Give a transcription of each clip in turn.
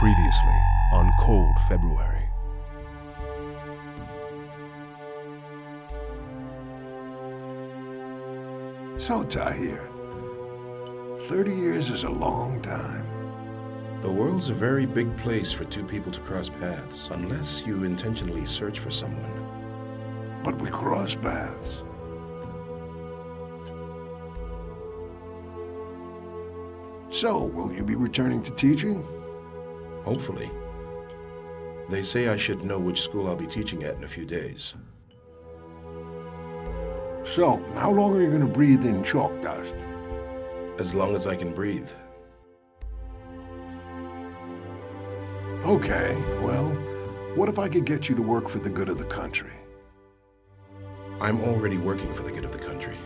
Previously on Cold February. So, Tahir, 30 years is a long time. The world's a very big place for two people to cross paths, unless you intentionally search for someone. But we cross paths. So, will you be returning to teaching? Hopefully. They say I should know which school I'll be teaching at in a few days. So, how long are you going to breathe in chalk dust? As long as I can breathe. Okay, well, what if I could get you to work for the good of the country? I'm already working for the good of the country.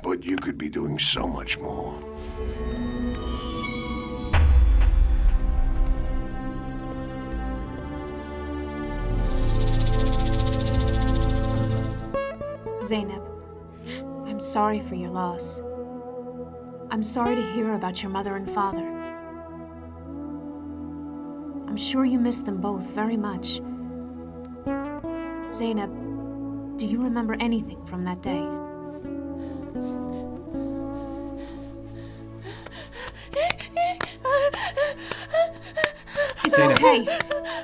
But you could be doing so much more. Zainab, I'm sorry for your loss. I'm sorry to hear about your mother and father. I'm sure you miss them both very much. Zainab, do you remember anything from that day? It's Zainab. okay.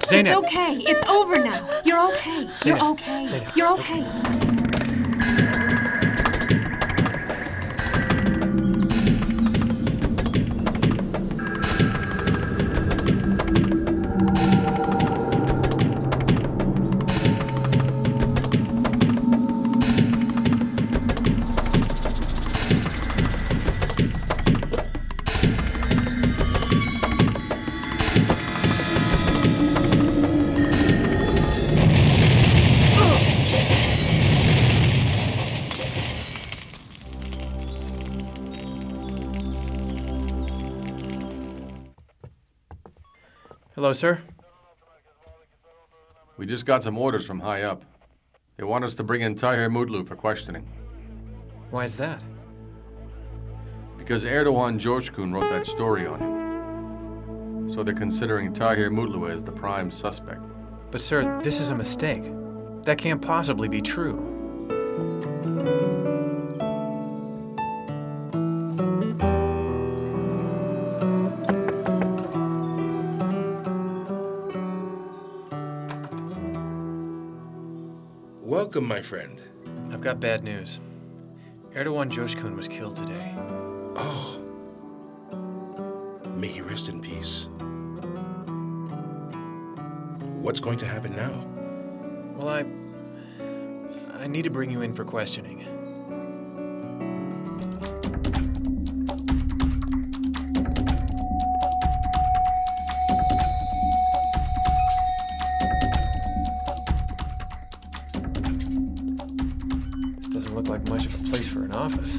Zainab. It's okay. It's over now. You're okay. You're Zainab. okay. Zainab. You're okay. Hello, sir. We just got some orders from high up. They want us to bring in Tahir Mutlu for questioning. Why is that? Because Erdogan Coşkun wrote that story on him. So they're considering Tahir Mutlu as the prime suspect. But, sir, this is a mistake. That can't possibly be true. Welcome, my friend. I've got bad news. Erdogan Coşkun was killed today. Oh. May he rest in peace. What's going to happen now? Well, I need to bring you in for questioning. This doesn't look like much of a place for an office.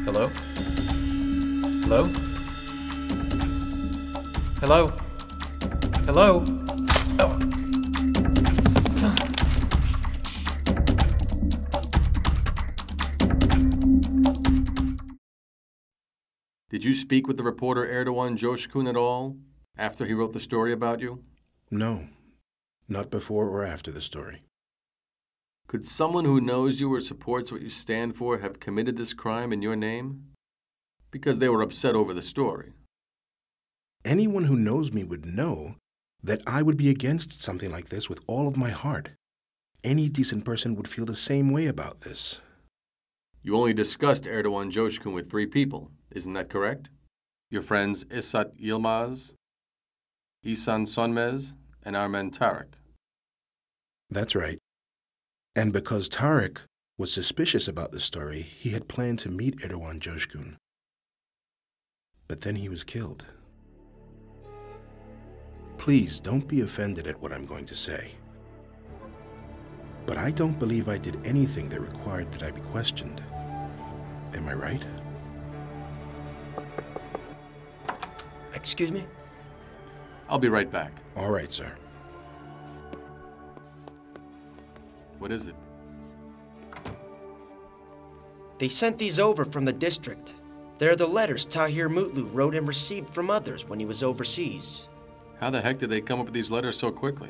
Hello? Hello? Hello? Hello? Oh. Did you speak with the reporter Erdogan Coşkun at all after he wrote the story about you? No. Not before or after the story. Could someone who knows you or supports what you stand for have committed this crime in your name? Because they were upset over the story. Anyone who knows me would know that I would be against something like this with all of my heart. Any decent person would feel the same way about this. You only discussed Erdogan Coşkun with 3 people, isn't that correct? Your friends İsat Yilmaz, İhsan Sönmez, and Armen Tarık. That's right. And because Tarık was suspicious about the story, he had planned to meet Erdogan Coşkun. But then he was killed. Please don't be offended at what I'm going to say. But I don't believe I did anything that required that I be questioned. Am I right? Excuse me? I'll be right back. All right, sir. What is it? They sent these over from the district. They're the letters Tahir Mutlu wrote and received from others when he was overseas. How the heck did they come up with these letters so quickly?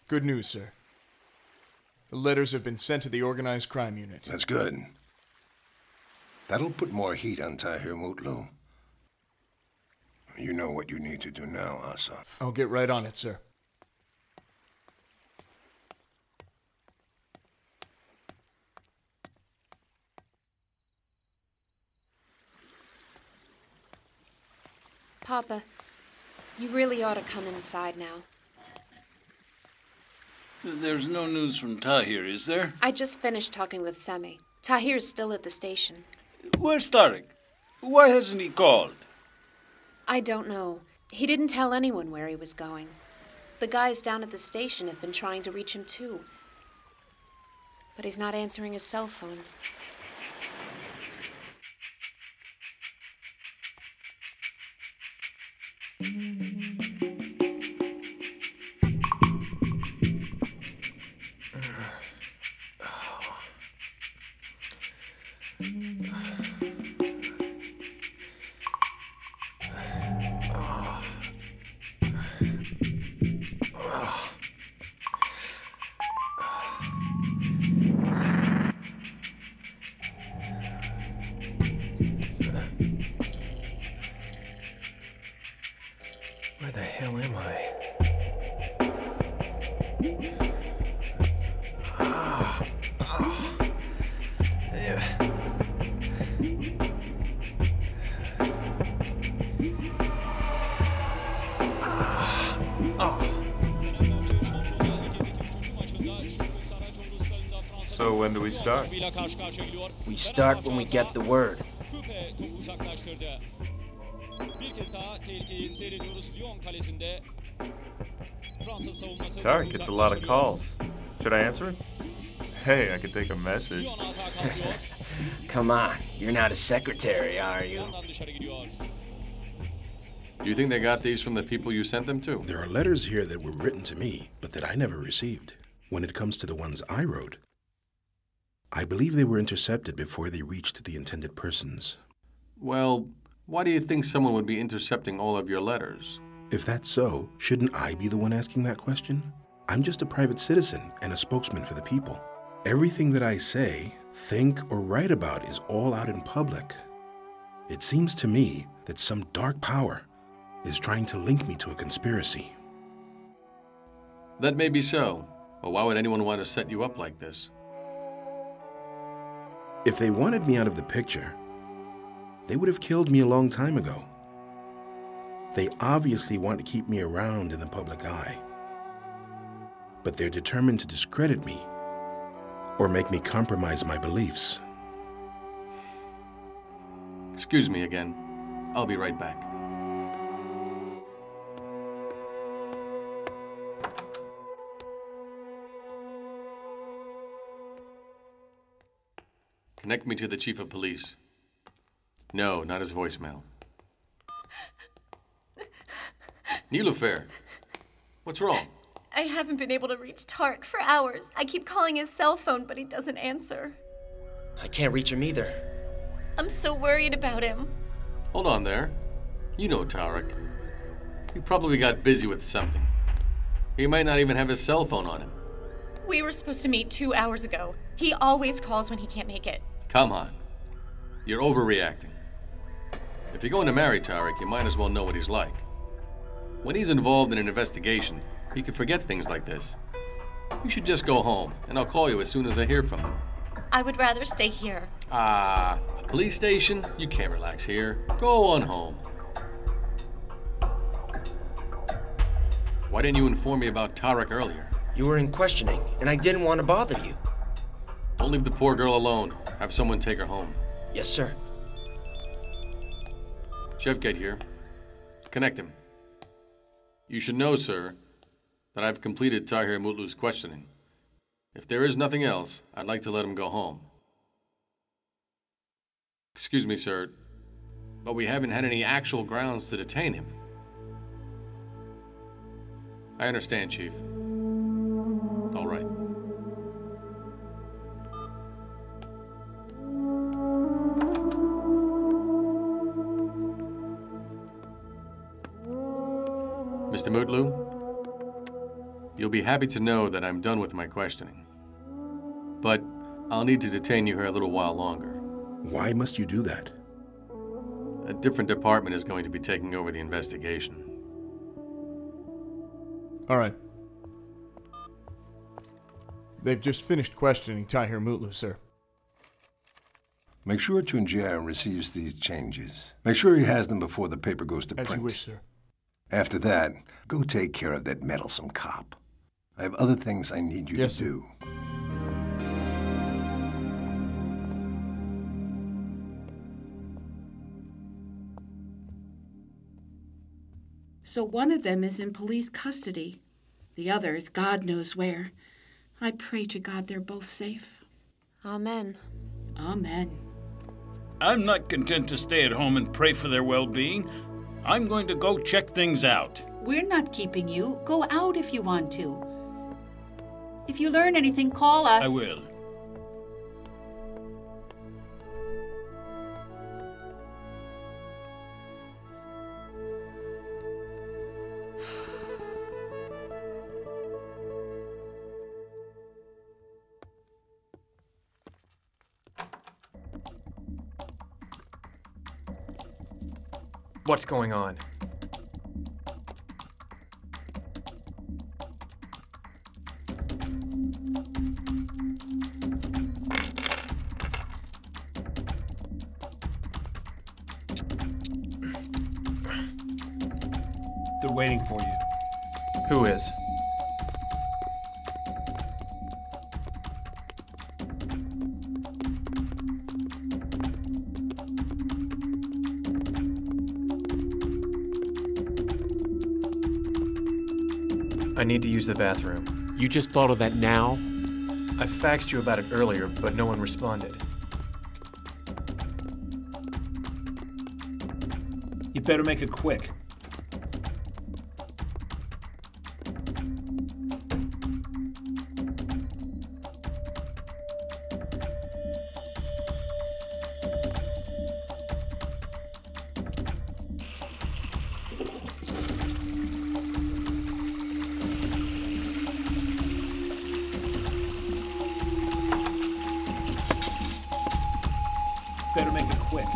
Good news, sir. The letters have been sent to the organized crime unit. That's good. That'll put more heat on Tahir Mutlu. You know what you need to do now, Asa. I'll get right on it, sir. Papa, you really ought to come inside now. There's no news from Tahir, is there? I just finished talking with Semi. Tahir's still at the station. Where's Tariq? Why hasn't he called? I don't know. He didn't tell anyone where he was going. The guys down at the station have been trying to reach him too. But he's not answering his cell phone. Where the hell am I? So when do we start? We start when we get the word. Tariq, it's a lot of calls. Should I answer it? Hey, I could take a message. Come on, you're not a secretary, are you? Do you think they got these from the people you sent them to? There are letters here that were written to me, but that I never received. When it comes to the ones I wrote, I believe they were intercepted before they reached the intended persons. Well, why do you think someone would be intercepting all of your letters? If that's so, shouldn't I be the one asking that question? I'm just a private citizen and a spokesman for the people. Everything that I say, think, or write about is all out in public. It seems to me that some dark power is trying to link me to a conspiracy. That may be so, but why would anyone want to set you up like this? If they wanted me out of the picture, they would have killed me a long time ago. They obviously want to keep me around in the public eye. But they're determined to discredit me or make me compromise my beliefs. Excuse me again. I'll be right back. Connect me to the chief of police. No, not his voicemail. Niloufer, what's wrong? I haven't been able to reach Tariq for hours. I keep calling his cell phone, but he doesn't answer. I can't reach him either. I'm so worried about him. Hold on there. You know Tariq. He probably got busy with something. He might not even have his cell phone on him. We were supposed to meet 2 hours ago. He always calls when he can't make it. Come on. You're overreacting. If you're going to marry Tariq, you might as well know what he's like. When he's involved in an investigation, he can forget things like this. You should just go home, and I'll call you as soon as I hear from him. I would rather stay here. A police station? You can't relax here. Go on home. Why didn't you inform me about Tariq earlier? You were in questioning, and I didn't want to bother you. Don't leave the poor girl alone. Have someone take her home. Yes, sir. Shevket here. Connect him. You should know, sir, that I've completed Tahir Mutlu's questioning. If there is nothing else, I'd like to let him go home. Excuse me, sir, but we haven't had any actual grounds to detain him. I understand, Chief. All right. Mr. Mutlu, you'll be happy to know that I'm done with my questioning. But I'll need to detain you here a little while longer. Why must you do that? A different department is going to be taking over the investigation. All right. They've just finished questioning Tahir Mutlu, sir. Make sure Tunjer receives these changes. Make sure he has them before the paper goes to print. As you wish, sir. After that, go take care of that meddlesome cop. I have other things I need you to do. So one of them is in police custody. The other is God knows where. I pray to God they're both safe. Amen. Amen. I'm not content to stay at home and pray for their well-being. I'm going to go check things out. We're not keeping you. Go out if you want to. If you learn anything, call us. I will. What's going on? They're waiting for you. Who is? I need to use the bathroom. You just thought of that now? I faxed you about it earlier, but no one responded. You better make it quick. Better make it quick.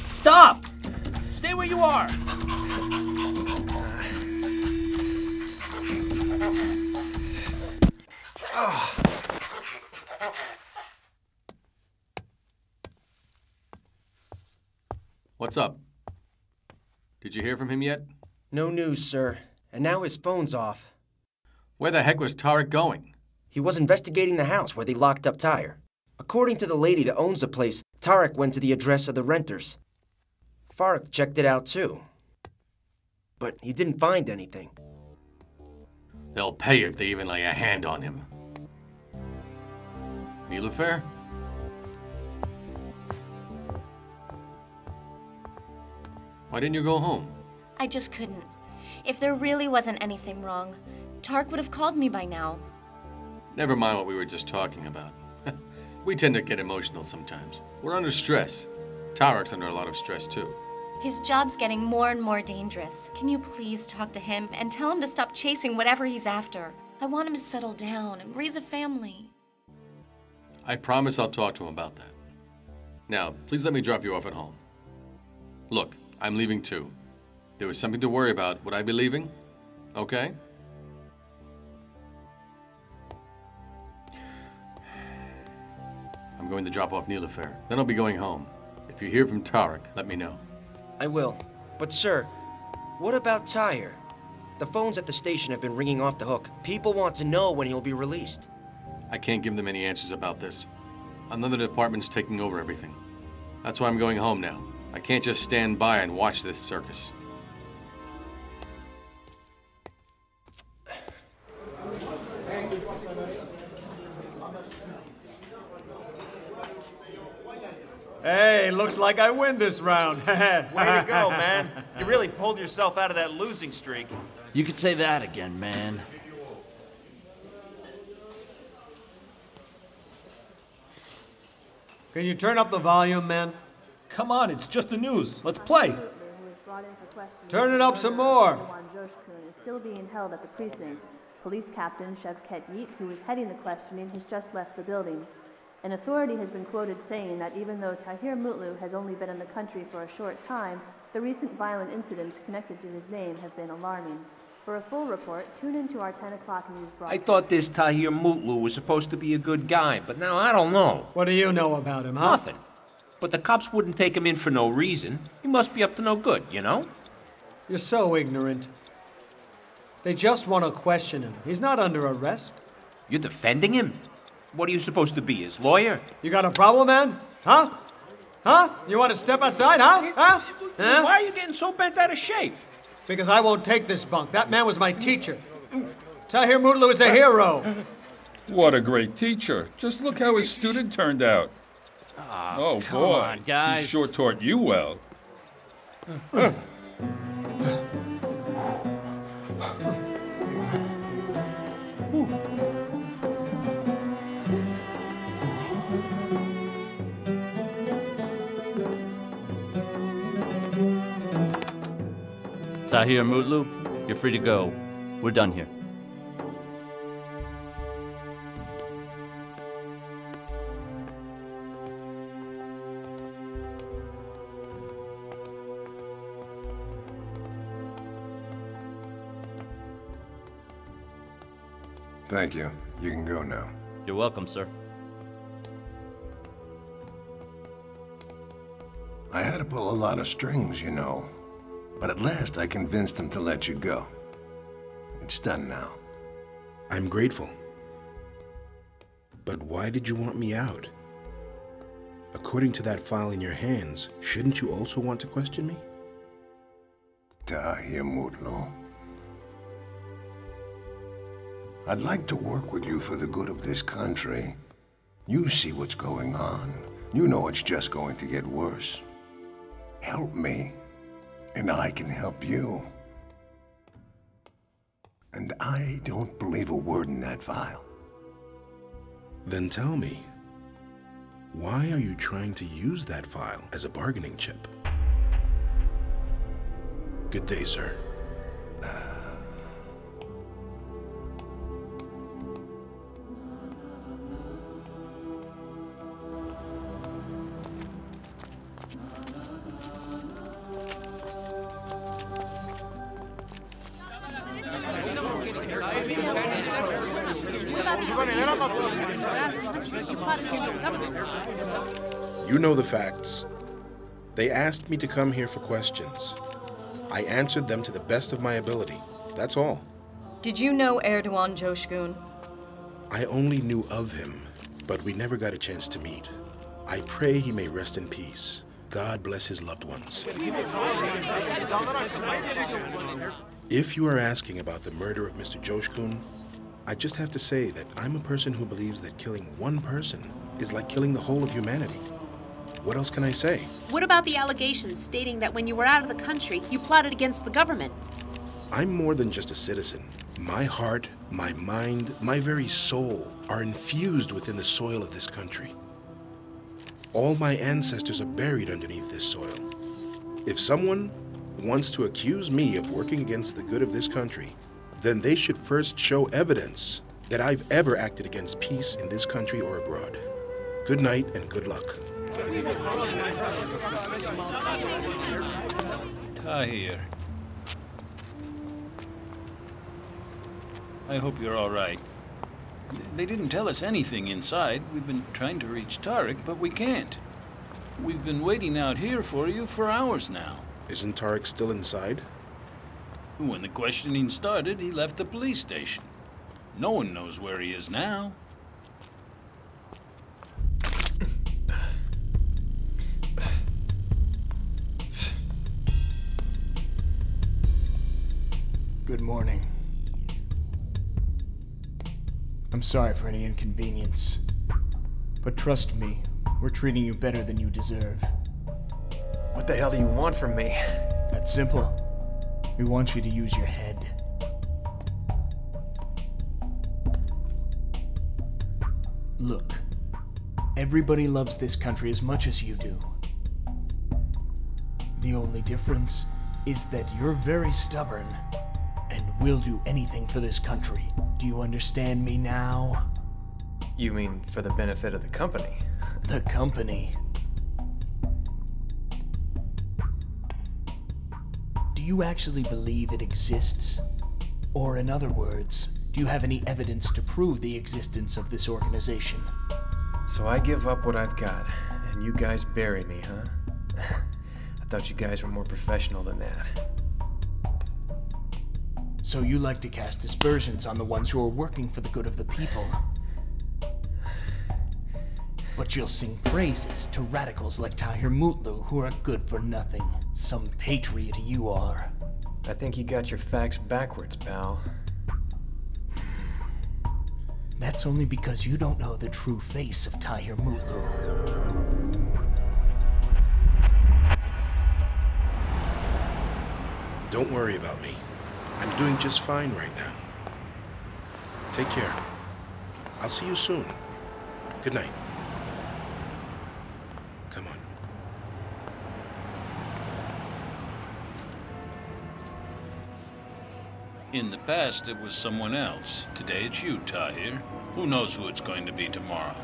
Stop! Stay where you are! What's up? Did you hear from him yet? No news, sir. And now his phone's off. Where the heck was Tarek going? He was investigating the house where they locked up Tahir. According to the lady that owns the place, Tarek went to the address of the renters. Farouk checked it out too. But he didn't find anything. They'll pay if they even lay a hand on him. Niloufer? Why didn't you go home? I just couldn't. If there really wasn't anything wrong, Tark would have called me by now. Never mind what we were just talking about. We tend to get emotional sometimes. We're under stress. Tarek's under a lot of stress too. His job's getting more and more dangerous. Can you please talk to him and tell him to stop chasing whatever he's after? I want him to settle down and raise a family. I promise I'll talk to him about that. Now, please let me drop you off at home. Look, I'm leaving too. If there was something to worry about, would I be leaving? Okay? I'm going to drop off Niloufer. Then I'll be going home. If you hear from Tarek, let me know. I will. But sir, What about Tahir? The phones at the station have been ringing off the hook. People want to know when he'll be released. I can't give them any answers about this. Another department's taking over everything. That's why I'm going home now. I can't just stand by and watch this circus. Hey, looks like I win this round. Way to go, man. You really pulled yourself out of that losing streak. You could say that again, man. Can you turn up the volume, man? Come on, it's just the news. Let's play. Turn it up some more. Is still being held at the precinct. Police Captain Shavket Yeet, who is heading the questioning, has just left the building. An authority has been quoted saying that even though Tahir Mutlu has only been in the country for a short time, the recent violent incidents connected to his name have been alarming. For a full report, tune into our 10 o'clock news broadcast. I thought this Tahir Mutlu was supposed to be a good guy, but now I don't know. What do you know about him, huh? Nothing. But the cops wouldn't take him in for no reason. He must be up to no good, you know? You're so ignorant. They just want to question him. He's not under arrest. You're defending him? What are you supposed to be, his lawyer? You got a problem, man? Huh? Huh? You want to step outside, huh? Huh? Why are you getting so bent out of shape? Because I won't take this bunk. That man was my teacher. Tahir Mutlu is a hero. What a great teacher. Just look how his student turned out. Oh, come boy. on, guys. He sure taught you well. Tahir Mutlu, you're free to go. We're done here. Thank you. You can go now. You're welcome, sir. I had to pull a lot of strings, you know. But at last I convinced him to let you go. It's done now. I'm grateful. But why did you want me out? According to that file in your hands, shouldn't you also want to question me? Tahir Mutlu. I'd like to work with you for the good of this country. You see what's going on. You know it's just going to get worse. Help me, and I can help you. And I don't believe a word in that file. Then tell me, why are you trying to use that file as a bargaining chip? Good day, sir. You know the facts. They asked me to come here for questions. I answered them to the best of my ability. That's all. Did you know Erdogan Coşkun? I only knew of him, but we never got a chance to meet. I pray he may rest in peace. God bless his loved ones. If you are asking about the murder of Mr. Coşkun, I just have to say that I'm a person who believes that killing one person is like killing the whole of humanity. What else can I say? What about the allegations stating that when you were out of the country, you plotted against the government? I'm more than just a citizen. My heart, my mind, my very soul are infused within the soil of this country. All my ancestors are buried underneath this soil. If someone wants to accuse me of working against the good of this country, then they should first show evidence that I've ever acted against peace in this country or abroad. Good night and good luck. Tahir. I hope you're all right. They didn't tell us anything inside. We've been trying to reach Tariq, but we can't. We've been waiting out here for you for hours now. Isn't Tariq still inside? When the questioning started, he left the police station. No one knows where he is now. Good morning. I'm sorry for any inconvenience. But trust me, we're treating you better than you deserve. What the hell do you want from me? That's simple. We want you to use your head. Look, everybody loves this country as much as you do. The only difference is that you're very stubborn and will do anything for this country. Do you understand me now? You mean for the benefit of the company? The company. Do you actually believe it exists? Or in other words, do you have any evidence to prove the existence of this organization? So I give up what I've got, and you guys bury me, huh? I thought you guys were more professional than that. So you like to cast aspersions on the ones who are working for the good of the people. But you'll sing praises to radicals like Tahir Mutlu who are good for nothing. Some patriot you are. I think you got your facts backwards, pal. That's only because you don't know the true face of Tahir Mutlu. Don't worry about me. I'm doing just fine right now. Take care. I'll see you soon. Good night. Come on. In the past, it was someone else. Today, it's you, Tahir. Who knows who it's going to be tomorrow?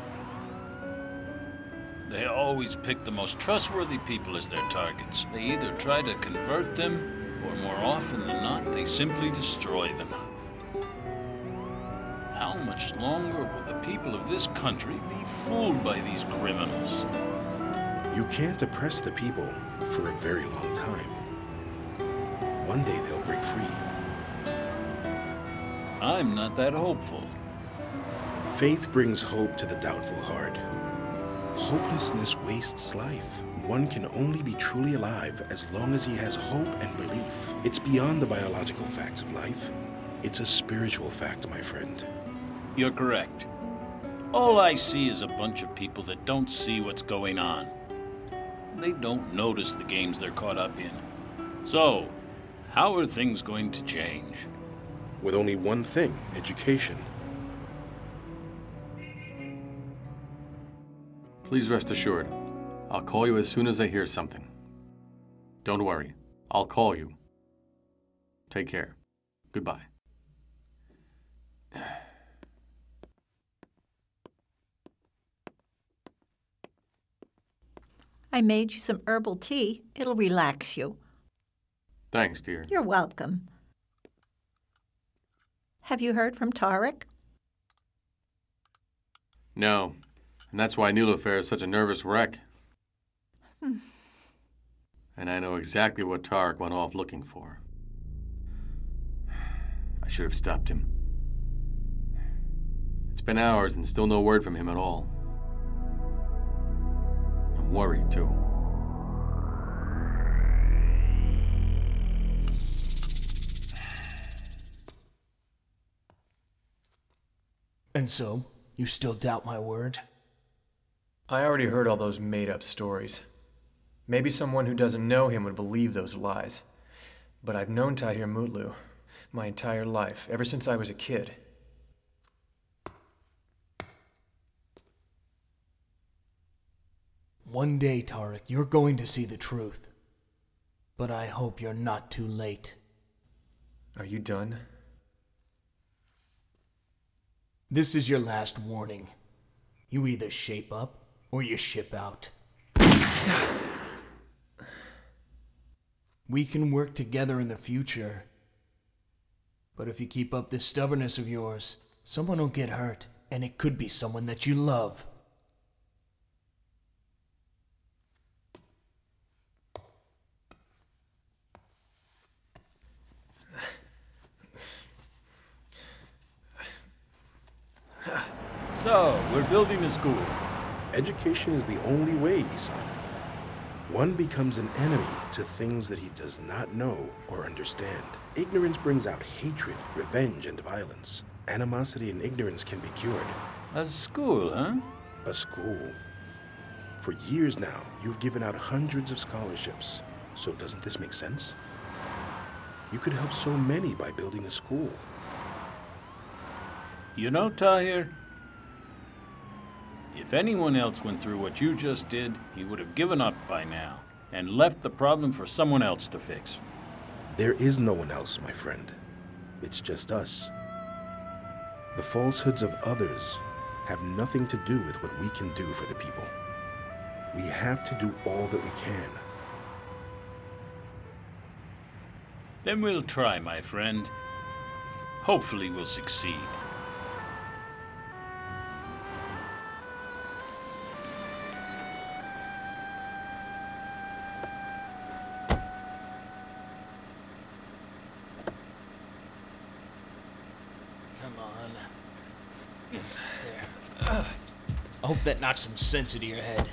They always pick the most trustworthy people as their targets. They either try to convert them, or more often than not, they simply destroy them. How much longer will the people of this country be fooled by these criminals? You can't oppress the people for a very long time. One day they'll break free. I'm not that hopeful. Faith brings hope to the doubtful heart. Hopelessness wastes life. One can only be truly alive as long as he has hope and belief. It's beyond the biological facts of life. It's a spiritual fact, my friend. You're correct. All I see is a bunch of people that don't see what's going on. They don't notice the games they're caught up in. So, how are things going to change? With only one thing, education. Please rest assured, I'll call you as soon as I hear something. Don't worry, I'll call you. Take care. Goodbye. I made you some herbal tea. It'll relax you. Thanks, dear. You're welcome. Have you heard from Tarek? No, and that's why Niloufer is such a nervous wreck. And I know exactly what Tarek went off looking for. I should have stopped him. It's been hours and still no word from him at all. I'm worried, too. And so, you still doubt my word? I already heard all those made-up stories. Maybe someone who doesn't know him would believe those lies. But I've known Tahir Mutlu my entire life, ever since I was a kid. One day, Tarek, you're going to see the truth. But I hope you're not too late. Are you done? This is your last warning. You either shape up or you ship out. We can work together in the future. But if you keep up this stubbornness of yours, someone will get hurt, and it could be someone that you love. So, we're building a school. Education is the only way, son. One becomes an enemy to things that he does not know or understand. Ignorance brings out hatred, revenge, and violence. Animosity and ignorance can be cured. A school, huh? A school. For years now, you've given out hundreds of scholarships. So doesn't this make sense? You could help so many by building a school. You know, Tahir, if anyone else went through what you just did, he would have given up by now and left the problem for someone else to fix. There is no one else, my friend. It's just us. The falsehoods of others have nothing to do with what we can do for the people. We have to do all that we can. Then we'll try, my friend. Hopefully we'll succeed. Come on. There. I hope that knocks some sense into your head.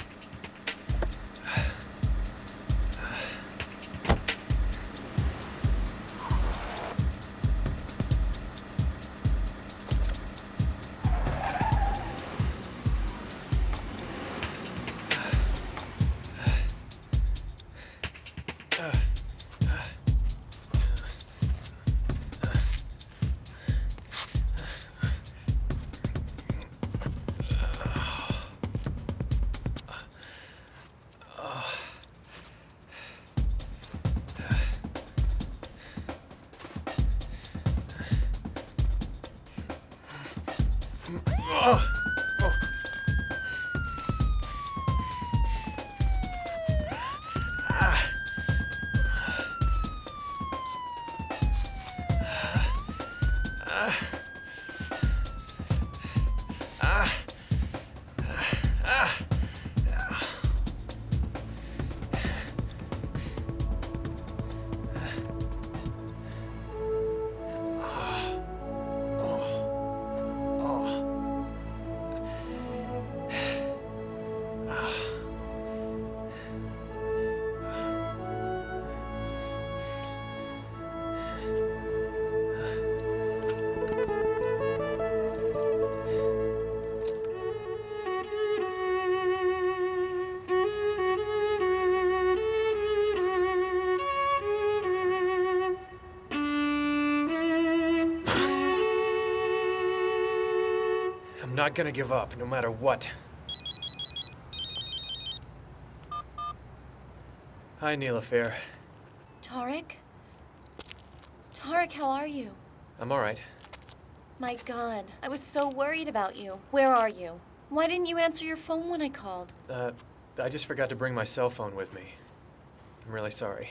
I'm not gonna give up, no matter what. Hi, Nilafair. Tarek? Tarek, how are you? I'm alright. My God, I was so worried about you. Where are you? Why didn't you answer your phone when I called? I just forgot to bring my cell phone with me. I'm really sorry.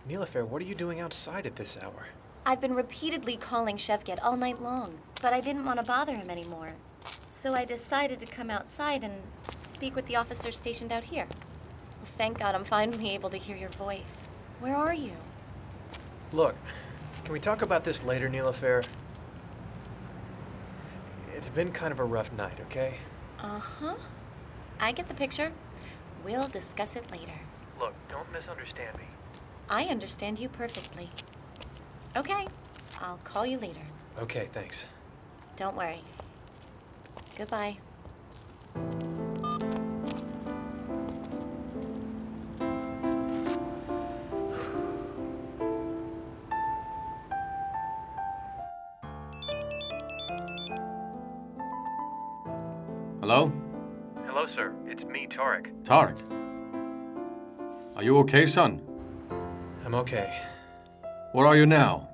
Nilafair, what are you doing outside at this hour? I've been repeatedly calling Shevket all night long, but I didn't want to bother him anymore. So I decided to come outside and speak with the officers stationed out here. Well, thank God I'm finally able to hear your voice. Where are you? Look, can we talk about this later, Nilafair? It's been kind of a rough night, okay? Uh-huh. I get the picture. We'll discuss it later. Look, don't misunderstand me. I understand you perfectly. Okay, I'll call you later. Okay, thanks. Don't worry. Goodbye. Hello? Hello, sir. It's me, Tarek. Tarek? Are you okay, son? I'm okay. Where are you now?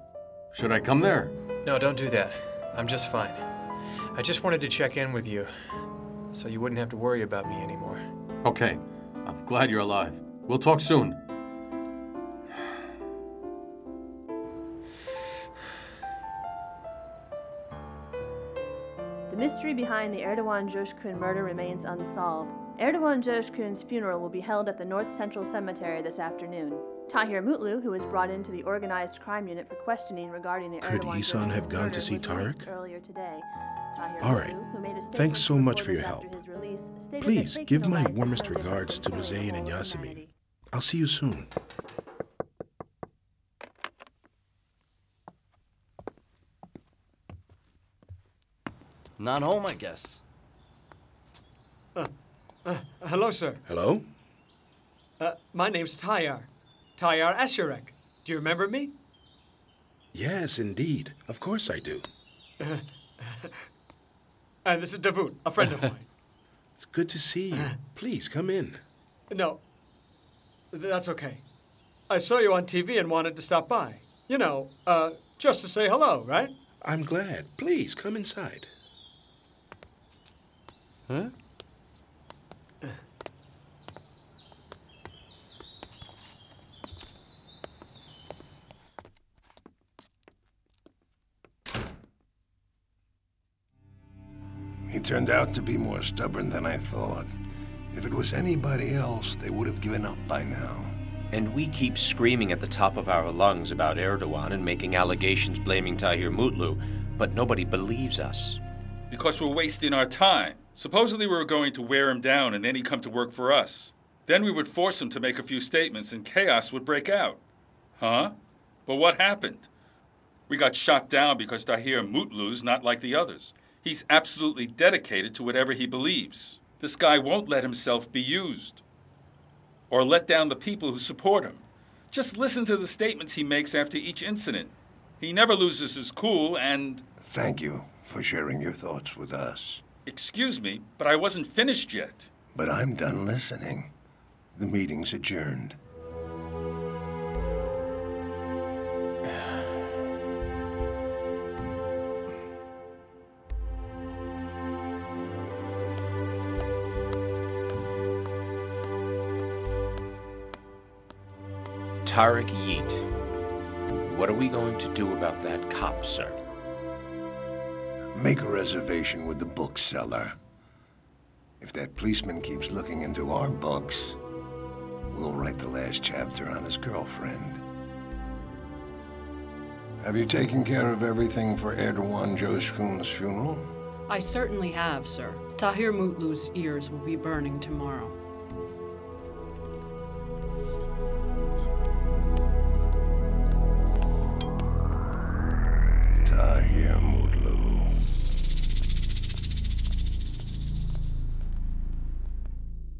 Should I come there? No, don't do that. I'm just fine. I just wanted to check in with you, so you wouldn't have to worry about me anymore. Okay. I'm glad you're alive. We'll talk soon. The The mystery behind the Erdogan Coşkun murder remains unsolved. Erdogan Coşkun's funeral will be held at the North Central Cemetery this afternoon. Tahir Mutlu, who was brought into the organized crime unit for questioning regarding the Could Erdogan Ihsan have Coşkun gone to murder, see was released Tariq? earlier today. Tahir All right. Mutlu, who made a statement Thanks so to much for your reporters help. after his release, stated Please that give taking my the life of warmest no different regards to from killing Muzayn and all of Yasemin. humanity. I'll see you soon. Not home, I guess. Hello, sir. Hello? My name's Tayyar. Tayyar Asherek. Do you remember me? Yes, indeed. Of course I do. And this is Davut, a friend of mine. It's good to see you. Please, come in. No, that's okay. I saw you on TV and wanted to stop by. You know, just to say hello, right? I'm glad. Please, come inside. Huh? He turned out to be more stubborn than I thought. If it was anybody else, they would have given up by now. And we keep screaming at the top of our lungs about Erdogan and making allegations blaming Tahir Mutlu, but nobody believes us. Because we're wasting our time. Supposedly we were going to wear him down and then he'd come to work for us. Then we would force him to make a few statements and chaos would break out. Huh? But what happened? We got shot down because Tahir Mutlu's not like the others. He's absolutely dedicated to whatever he believes. This guy won't let himself be used. Or let down the people who support him. Just listen to the statements he makes after each incident. He never loses his cool and... Thank you for sharing your thoughts with us. Excuse me, but I wasn't finished yet. But I'm done listening. The meeting's adjourned. Tariq Yeet. What are we going to do about that cop, sir? Make a reservation with the bookseller. If that policeman keeps looking into our books, we'll write the last chapter on his girlfriend. Have you taken care of everything for Erdogan Coşkun's funeral? I certainly have, sir. Tahir Mutlu's ears will be burning tomorrow. Tahir Mutlu.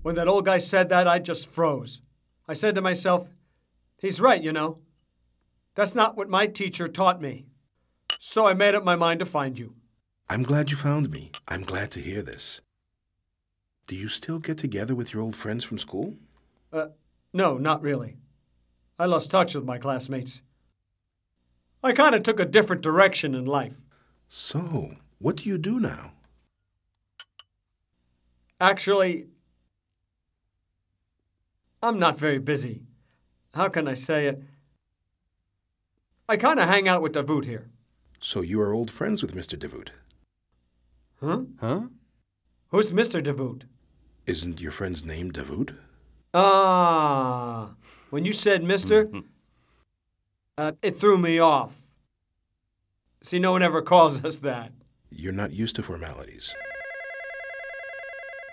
When that old guy said that, I just froze. I said to myself, he's right, you know. That's not what my teacher taught me. So I made up my mind to find you. I'm glad you found me. I'm glad to hear this. Do you still get together with your old friends from school? No, not really. I lost touch with my classmates. I kind of took a different direction in life. So, what do you do now? Actually, I'm not very busy. How can I say it? I kind of hang out with Davut here. So you are old friends with Mr. Davut? Huh? Huh? Who's Mr. Davut? Isn't your friend's name Davut? Ah, when you said Mr., it threw me off. See, no one ever calls us that. You're not used to formalities.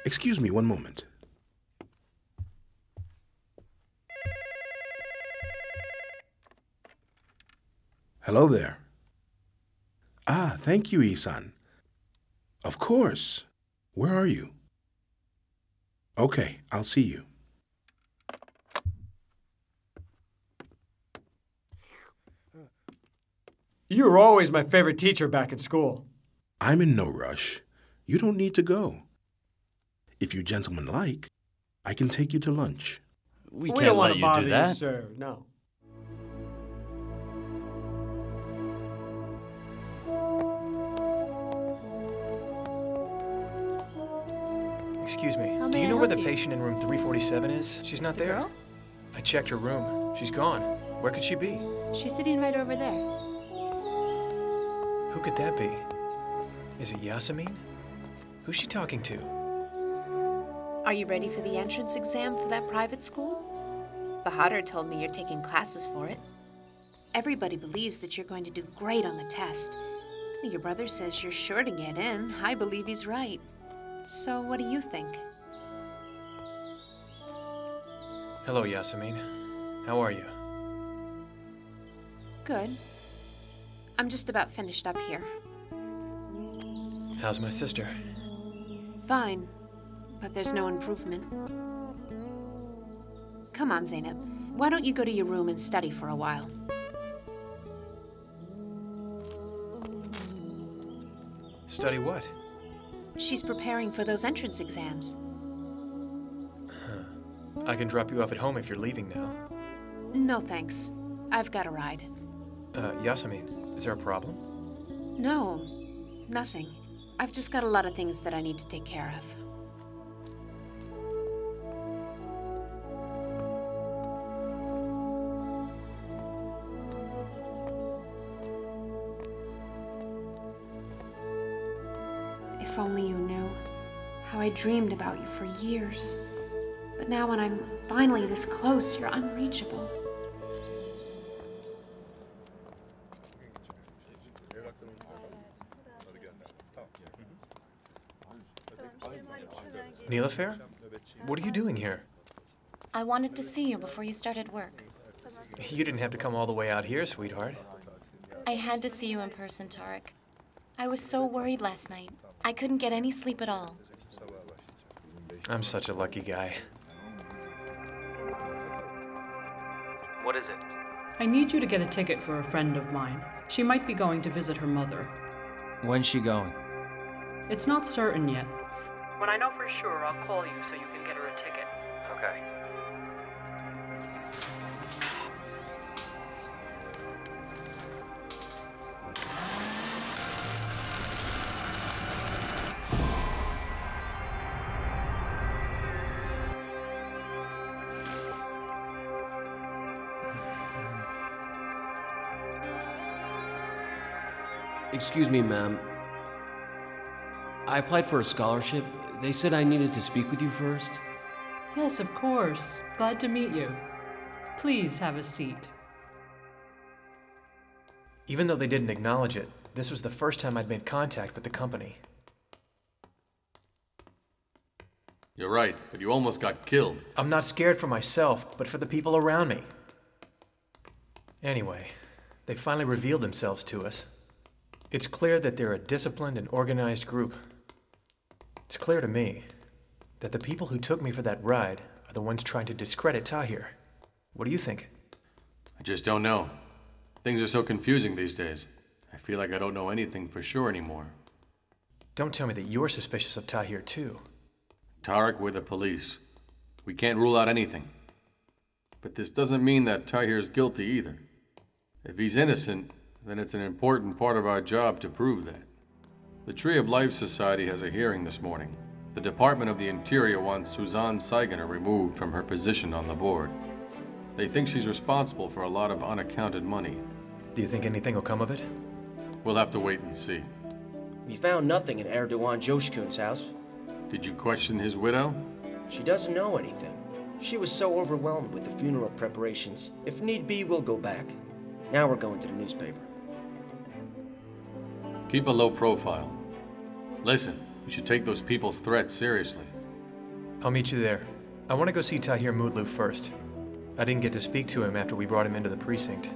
Excuse me one moment. Hello there. Ah, thank you, Ihsan. Of course. Where are you? Okay, I'll see you. You were always my favorite teacher back in school. I'm in no rush. You don't need to go. If you gentlemen like, I can take you to lunch. We don't can't want let to you bother do that. you, sir. No. Excuse me. How Do may you I know where help the you? patient in room 347 is? She's not The there. girl? I checked her room. She's gone. Where could she be? She's sitting right over there. Who could that be? Is it Yasemin? Who's she talking to? Are you ready for the entrance exam for that private school? Bahadur told me you're taking classes for it. Everybody believes that you're going to do great on the test. Your brother says you're sure to get in. I believe he's right. So what do you think? Hello, Yasemin. How are you? Good. I'm just about finished up here. How's my sister? Fine, but there's no improvement. Come on, Zainab. Why don't you go to your room and study for a while? Study what? She's preparing for those entrance exams. I can drop you off at home if you're leaving now. No, thanks. I've got a ride. Yasemin, is there a problem? No, nothing. I've just got a lot of things that I need to take care of. If only you knew how I dreamed about you for years. But now when I'm finally this close, you're unreachable. Nilafer? What are you doing here? I wanted to see you before you started work. You didn't have to come all the way out here, sweetheart. I had to see you in person, Tarek. I was so worried last night. I couldn't get any sleep at all. I'm such a lucky guy. What is it? I need you to get a ticket for a friend of mine. She might be going to visit her mother. When's she going? It's not certain yet. When I know for sure, I'll call you so you can get her a ticket. Okay. Excuse me, ma'am. I applied for a scholarship. They said I needed to speak with you first. Yes, of course. Glad to meet you. Please have a seat. Even though they didn't acknowledge it, this was the first time I'd made contact with the company. You're right, but you almost got killed. I'm not scared for myself, but for the people around me. Anyway, they finally revealed themselves to us. It's clear that they're a disciplined and organized group. It's clear to me that the people who took me for that ride are the ones trying to discredit Tahir. What do you think? I just don't know. Things are so confusing these days. I feel like I don't know anything for sure anymore. Don't tell me that you're suspicious of Tahir too. Tarek, we're the police. We can't rule out anything. But this doesn't mean that Tahir's guilty either. If he's innocent, then it's an important part of our job to prove that. The Tree of Life Society has a hearing this morning. The Department of the Interior wants Suzanne Seigener removed from her position on the board. They think she's responsible for a lot of unaccounted money. Do you think anything will come of it? We'll have to wait and see. We found nothing in Erdogan Joshkun's house. Did you question his widow? She doesn't know anything. She was so overwhelmed with the funeral preparations. If need be, we'll go back. Now we're going to the newspaper. Keep a low profile. Listen, you should take those people's threats seriously. I'll meet you there. I want to go see Tahir Mutlu first. I didn't get to speak to him after we brought him into the precinct.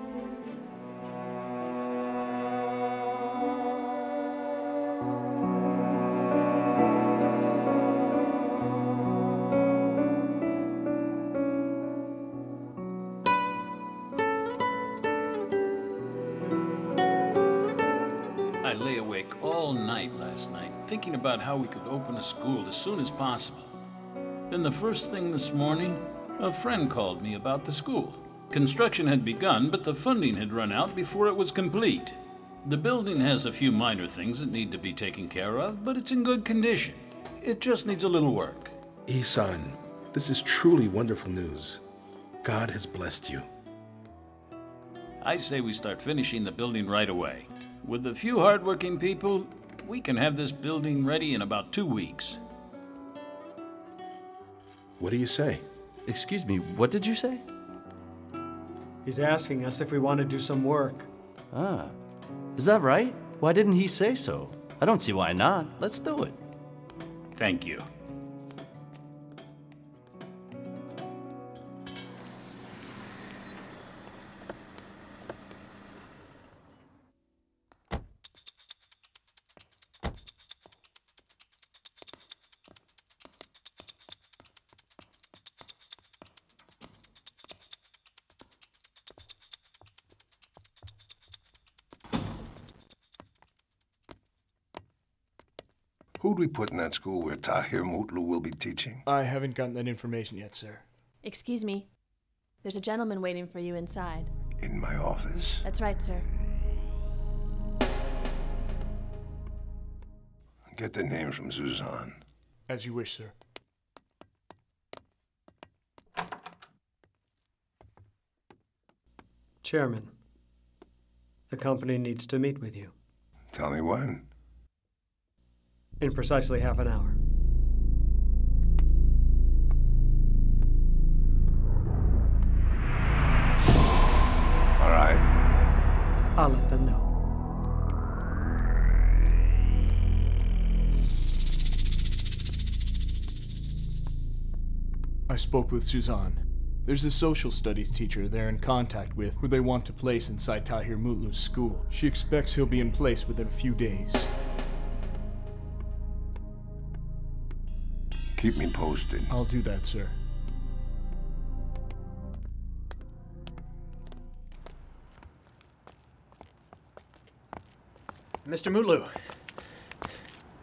I lay awake all night last night, thinking about how we could open a school as soon as possible. Then the first thing this morning, a friend called me about the school. Construction had begun, but the funding had run out before it was complete. The building has a few minor things that need to be taken care of, but it's in good condition. It just needs a little work. Ihsan, this is truly wonderful news. God has blessed you. I say we start finishing the building right away. With a few hardworking people, We can have this building ready in about 2 weeks. What do you say? Excuse me, what did you say? He's asking us if we want to do some work. Ah, is that right? Why didn't he say so? I don't see why not. Let's do it. Thank you. Who'd we put in that school where Tahir Mutlu will be teaching? I haven't gotten that information yet, sir. Excuse me. There's a gentleman waiting for you inside. In my office? That's right, sir. Get the name from Suzanne. As you wish, sir. Chairman, the company needs to meet with you. Tell me when. In precisely half an hour. All right. I'll let them know. I spoke with Suzanne. There's a social studies teacher they're in contact with who they want to place inside Tahir Mutlu's school. She expects he'll be in place within a few days. Keep me posted. I'll do that, sir. Mr. Mutlu.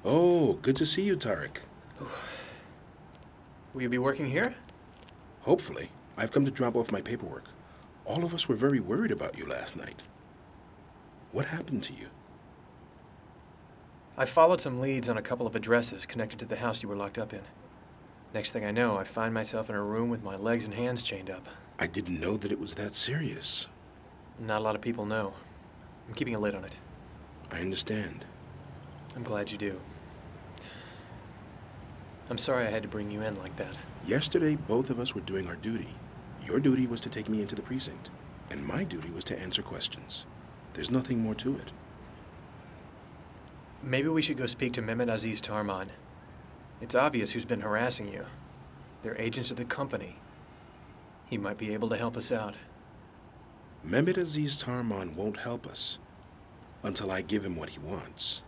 Oh, good to see you, Tariq. Will you be working here? Hopefully. I've come to drop off my paperwork. All of us were very worried about you last night. What happened to you? I followed some leads on a couple of addresses connected to the house you were locked up in. Next thing I know, I find myself in a room with my legs and hands chained up. I didn't know that it was that serious. Not a lot of people know. I'm keeping a lid on it. I understand. I'm glad you do. I'm sorry I had to bring you in like that. Yesterday, both of us were doing our duty. Your duty was to take me into the precinct, and my duty was to answer questions. There's nothing more to it. Maybe we should go speak to Mehmet Aziz Tarman. It's obvious who's been harassing you. They're agents of the company. He might be able to help us out. Mehmet Aziz Tarman won't help us until I give him what he wants.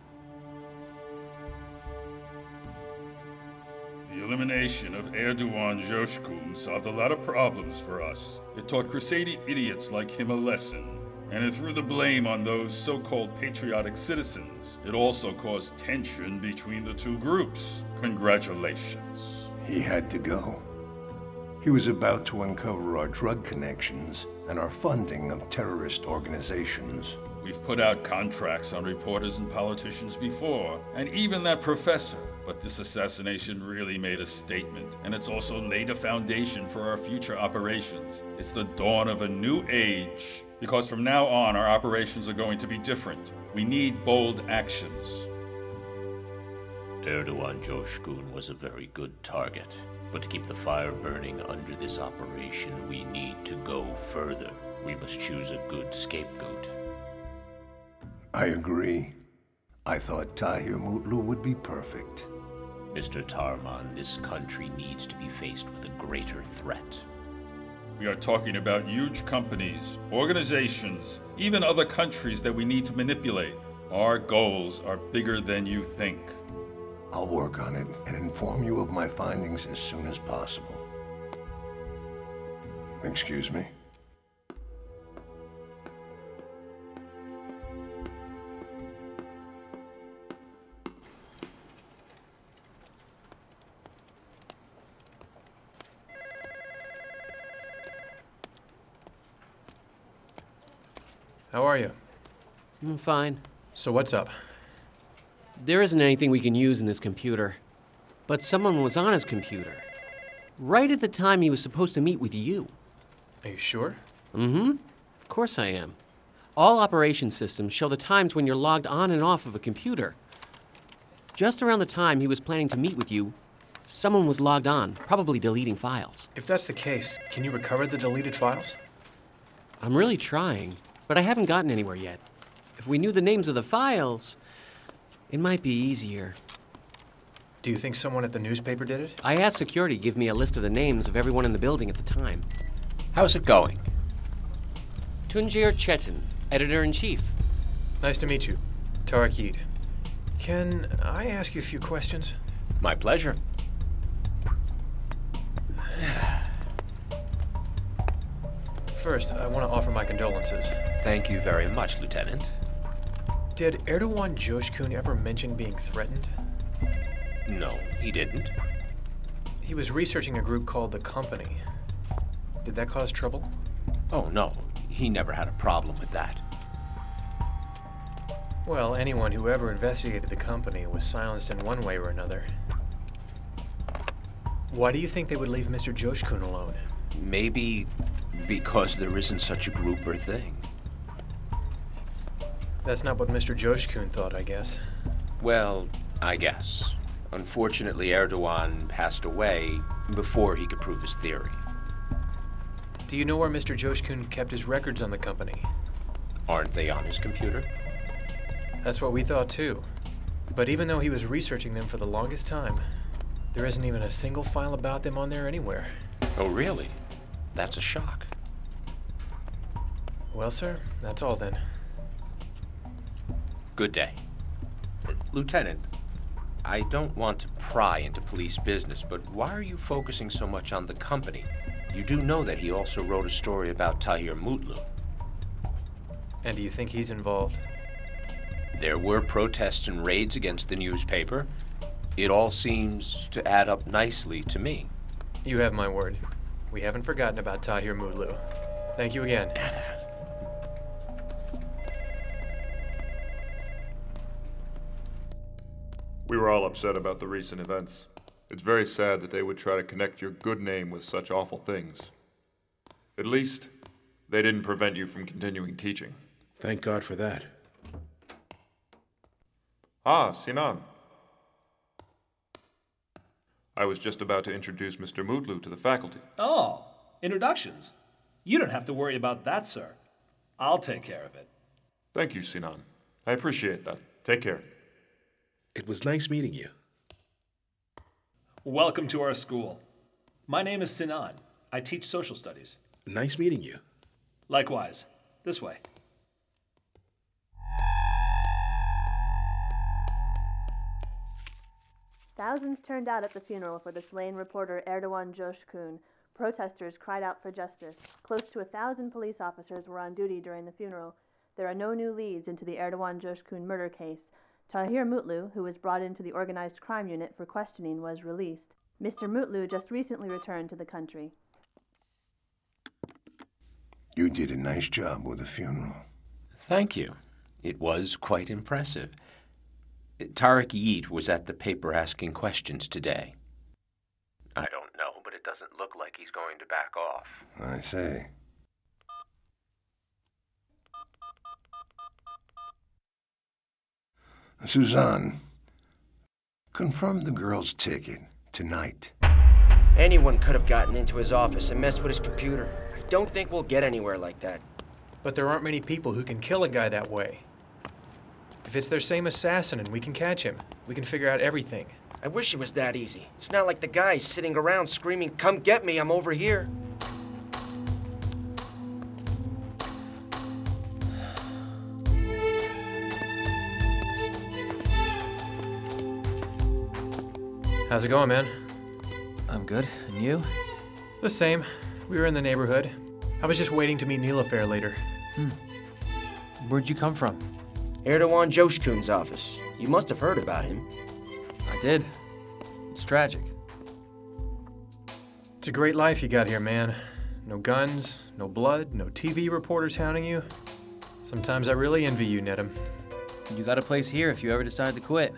The elimination of Erdogan Joshkun solved a lot of problems for us. It taught crusading idiots like him a lesson. And it threw the blame on those so-called patriotic citizens. It also caused tension between the two groups. Congratulations. He had to go. He was about to uncover our drug connections and our funding of terrorist organizations. We've put out contracts on reporters and politicians before, and even that professor. But this assassination really made a statement, and it's also laid a foundation for our future operations. It's the dawn of a new age. Because from now on, our operations are going to be different. We need bold actions. Erdogan Joshkun was a very good target. But to keep the fire burning under this operation, we need to go further. We must choose a good scapegoat. I agree. I thought Tahir Mutlu would be perfect. Mr. Tarman, this country needs to be faced with a greater threat. We are talking about huge companies, organizations, even other countries that we need to manipulate. Our goals are bigger than you think. I'll work on it and inform you of my findings as soon as possible. Excuse me? How are you? I'm fine. So what's up? There isn't anything we can use in his computer. But someone was on his computer. Right at the time he was supposed to meet with you. Are you sure? Mm-hmm. Of course I am. All operation systems show the times when you're logged on and off of a computer. Just around the time he was planning to meet with you, someone was logged on, probably deleting files. If that's the case, can you recover the deleted files? I'm really trying, but I haven't gotten anywhere yet. If we knew the names of the files, it might be easier. Do you think someone at the newspaper did it? I asked security to give me a list of the names of everyone in the building at the time. How's it going? Tunjir Chetan, editor-in-chief. Nice to meet you, Tarek Yeet. Can I ask you a few questions? My pleasure. First, I want to offer my condolences. Thank you very much, Lieutenant. Did Erdogan Coşkun ever mention being threatened? No, he didn't. He was researching a group called The Company. Did that cause trouble? Oh, no. He never had a problem with that. Well, anyone who ever investigated the company was silenced in one way or another. Why do you think they would leave Mr. Coşkun alone? Maybe because there isn't such a group or thing. That's not what Mr. Coşkun thought, I guess. Well, I guess. Unfortunately, Erdogan passed away before he could prove his theory. Do you know where Mr. Coşkun kept his records on the company? Aren't they on his computer? That's what we thought too. But even though he was researching them for the longest time, there isn't even a single file about them on there anywhere. Oh, really? That's a shock. Well, sir, that's all then. Good day. Lieutenant, I don't want to pry into police business, but why are you focusing so much on the company? You do know that he also wrote a story about Tahir Mutlu. And do you think he's involved? There were protests and raids against the newspaper. It all seems to add up nicely to me. You have my word. We haven't forgotten about Tahir Mutlu. Thank you again. We were all upset about the recent events. It's very sad that they would try to connect your good name with such awful things. At least, they didn't prevent you from continuing teaching. Thank God for that. Ah, Sinan. I was just about to introduce Mr. Mutlu to the faculty. Oh, introductions. You don't have to worry about that, sir. I'll take care of it. Thank you, Sinan. I appreciate that. Take care. It was nice meeting you. Welcome to our school. My name is Sinan. I teach social studies. Nice meeting you. Likewise. This way. Thousands turned out at the funeral for the slain reporter Erdogan Coşkun. Protesters cried out for justice. Close to 1,000 police officers were on duty during the funeral. There are no new leads into the Erdogan Coşkun murder case. Tahir Mutlu, who was brought into the organized crime unit for questioning, was released. Mr. Mutlu just recently returned to the country. You did a nice job with the funeral. Thank you. It was quite impressive. Tarek Yeet was at the paper asking questions today. I don't know, but it doesn't look like he's going to back off. I say. Suzanne, confirm the girl's ticket tonight. Anyone could have gotten into his office and messed with his computer. I don't think we'll get anywhere like that. But there aren't many people who can kill a guy that way. If it's their same assassin and we can catch him, we can figure out everything. I wish it was that easy. It's not like the guy's sitting around screaming, "Come get me, I'm over here." How's it going, man? I'm good. And you? The same. We were in the neighborhood. I was just waiting to meet Nilofer later. Where'd you come from? Erdogan Coşkun's office. You must have heard about him. I did. It's tragic. It's a great life you got here, man. No guns, no blood, no TV reporters hounding you. Sometimes I really envy you, Nedim. You got a place here if you ever decide to quit.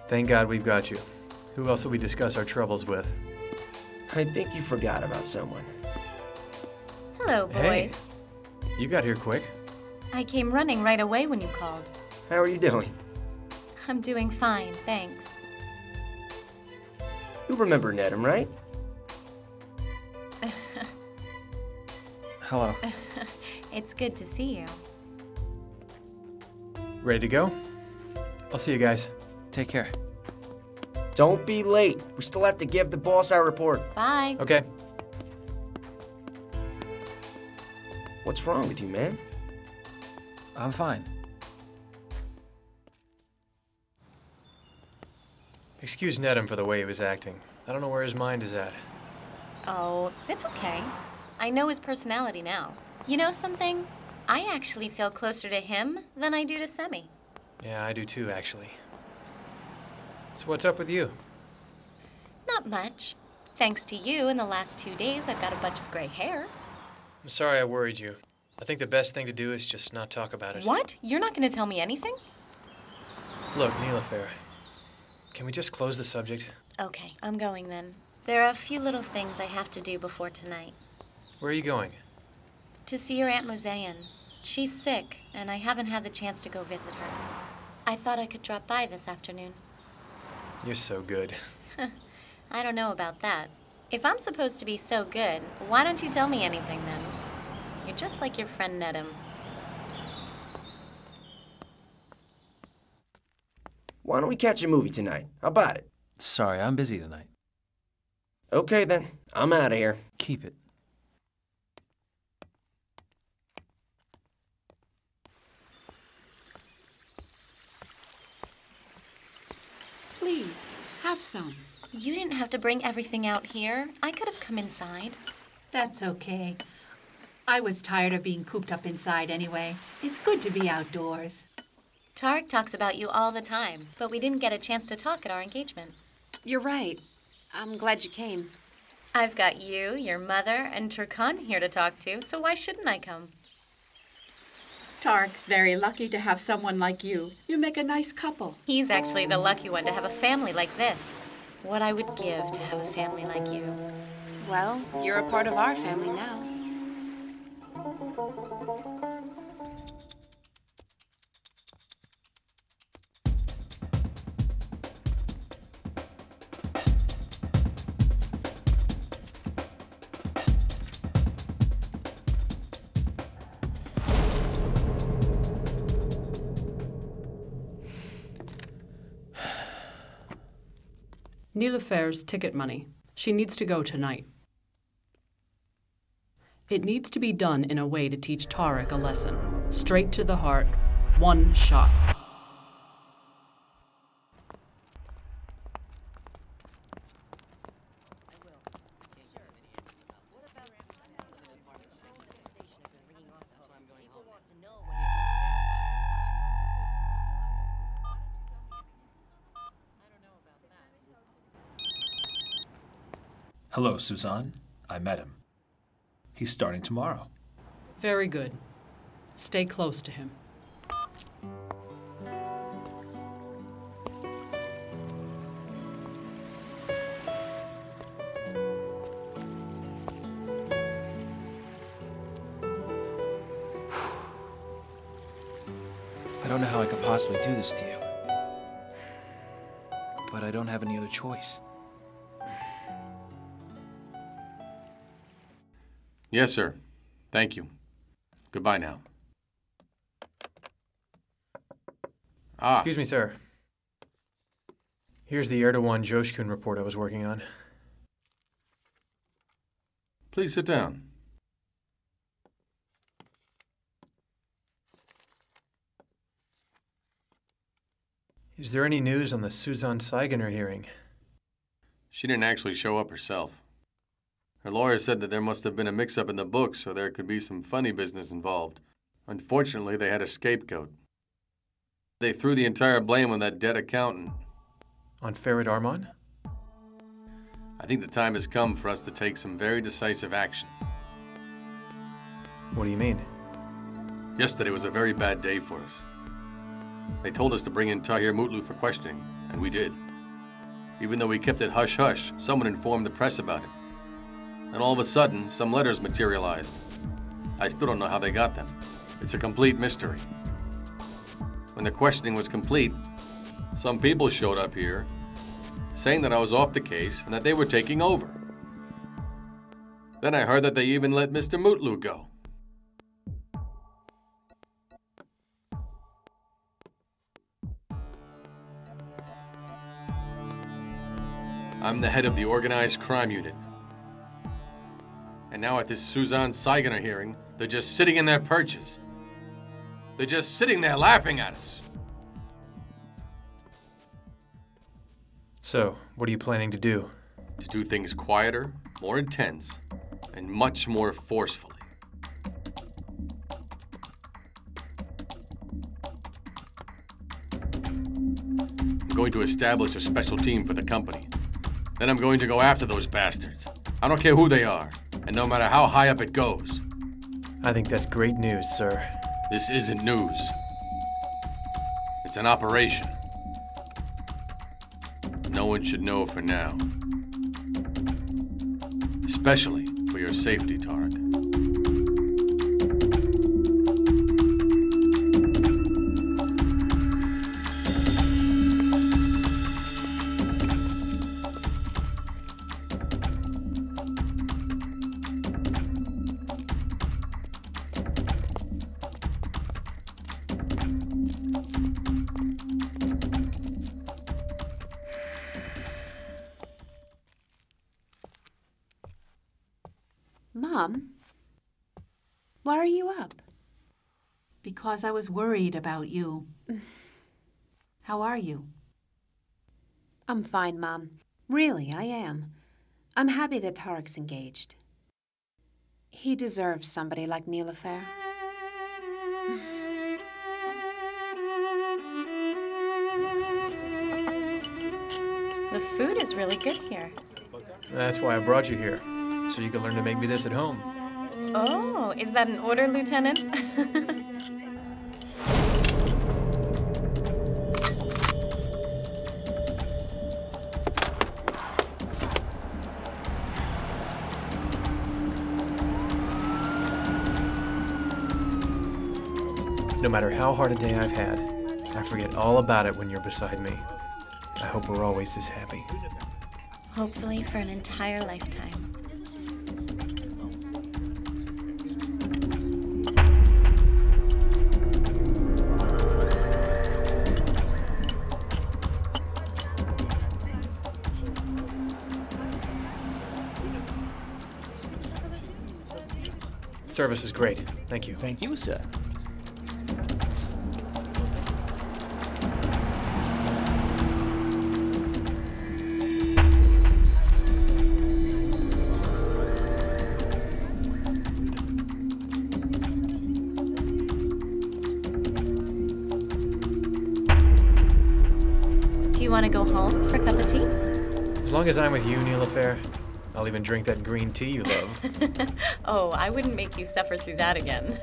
Thank God we've got you. Who else will we discuss our troubles with? I think you forgot about someone. Hello, boys. Hey, you got here quick. I came running right away when you called. How are you doing? I'm doing fine, thanks. You remember Needham, right? Hello. It's good to see you. Ready to go? I'll see you guys. Take care. Don't be late. We still have to give the boss our report. Bye. Okay. What's wrong with you, man? I'm fine. Excuse Needham for the way he was acting. I don't know where his mind is at. Oh, it's okay. I know his personality now. You know something? I actually feel closer to him than I do to Semi. Yeah, I do too, actually. So what's up with you? Not much. Thanks to you, in the last 2 days, I've got a bunch of gray hair. I'm sorry I worried you. I think the best thing to do is just not talk about it. What? You're not going to tell me anything? Look, Nilafair, can we just close the subject? Okay, I'm going then. There are a few little things I have to do before tonight. Where are you going? To see your Aunt Mosaean. She's sick, and I haven't had the chance to go visit her. I thought I could drop by this afternoon. You're so good. I don't know about that. If I'm supposed to be so good, why don't you tell me anything then? You're just like your friend Needham. Why don't we catch a movie tonight? How about it? Sorry, I'm busy tonight. Okay then, I'm out of here. Keep it. Please, have some. You didn't have to bring everything out here. I could have come inside. That's okay. I was tired of being cooped up inside anyway. It's good to be outdoors. Tarek talks about you all the time, but we didn't get a chance to talk at our engagement. You're right. I'm glad you came. I've got you, your mother, and Turkan here to talk to, so why shouldn't I come? Tarek's very lucky to have someone like you. You make a nice couple. He's actually the lucky one to have a family like this. What I would give to have a family like you. Well, you're a part of our family now. Nilafair's ticket money. She needs to go tonight. It needs to be done in a way to teach Tarek a lesson. Straight to the heart. One shot. Hello, Suzanne. I met him. He's starting tomorrow. Very good. Stay close to him. I don't know how I could possibly do this to you. But I don't have any other choice. Yes, sir. Thank you. Goodbye now. Excuse me, sir. Here's the Erdogan Joshkun report I was working on. Please sit down. Is there any news on the Suzanne Seigener hearing? She didn't actually show up herself. Her lawyer said that there must have been a mix-up in the books, or there could be some funny business involved. Unfortunately, they had a scapegoat. They threw the entire blame on that dead accountant. On Farid Arman? I think the time has come for us to take some very decisive action. What do you mean? Yesterday was a very bad day for us. They told us to bring in Tahir Mutlu for questioning, and we did. Even though we kept it hush-hush, someone informed the press about it. And all of a sudden, some letters materialized. I still don't know how they got them. It's a complete mystery. When the questioning was complete, Some people showed up here saying that I was off the case and that they were taking over. Then I heard that they even let Mr. Mutlu go. I'm the head of the organized crime unit. And now at this Suzanne Saigener hearing, they're just sitting in their perches. They're just sitting there laughing at us. So, what are you planning to do? To do things quieter, more intense, and much more forcefully. I'm going to establish a special team for the company. Then I'm going to go after those bastards. I don't care who they are, and no matter how high up it goes. I think that's great news, sir. This isn't news. It's an operation. No one should know for now. Especially for your safety, Tarek. Mom, why are you up? Because I was worried about you. How are you? I'm fine, Mom. Really, I am. I'm happy that Tarek's engaged. He deserves somebody like Niloufer. The food is really good here. That's why I brought you here, so you can learn to make me this at home. Oh, is that an order, Lieutenant? No matter how hard a day I've had, I forget all about it when you're beside me. I hope we're always this happy. Hopefully for an entire lifetime. Service is great. Thank you. Thank you, sir. Do you want to go home for a cup of tea? As long as I'm with you, Niloufer, I'll even drink that green tea you love. Oh, I wouldn't make you suffer through that again.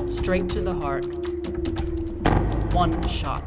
Straight to the heart. One shot.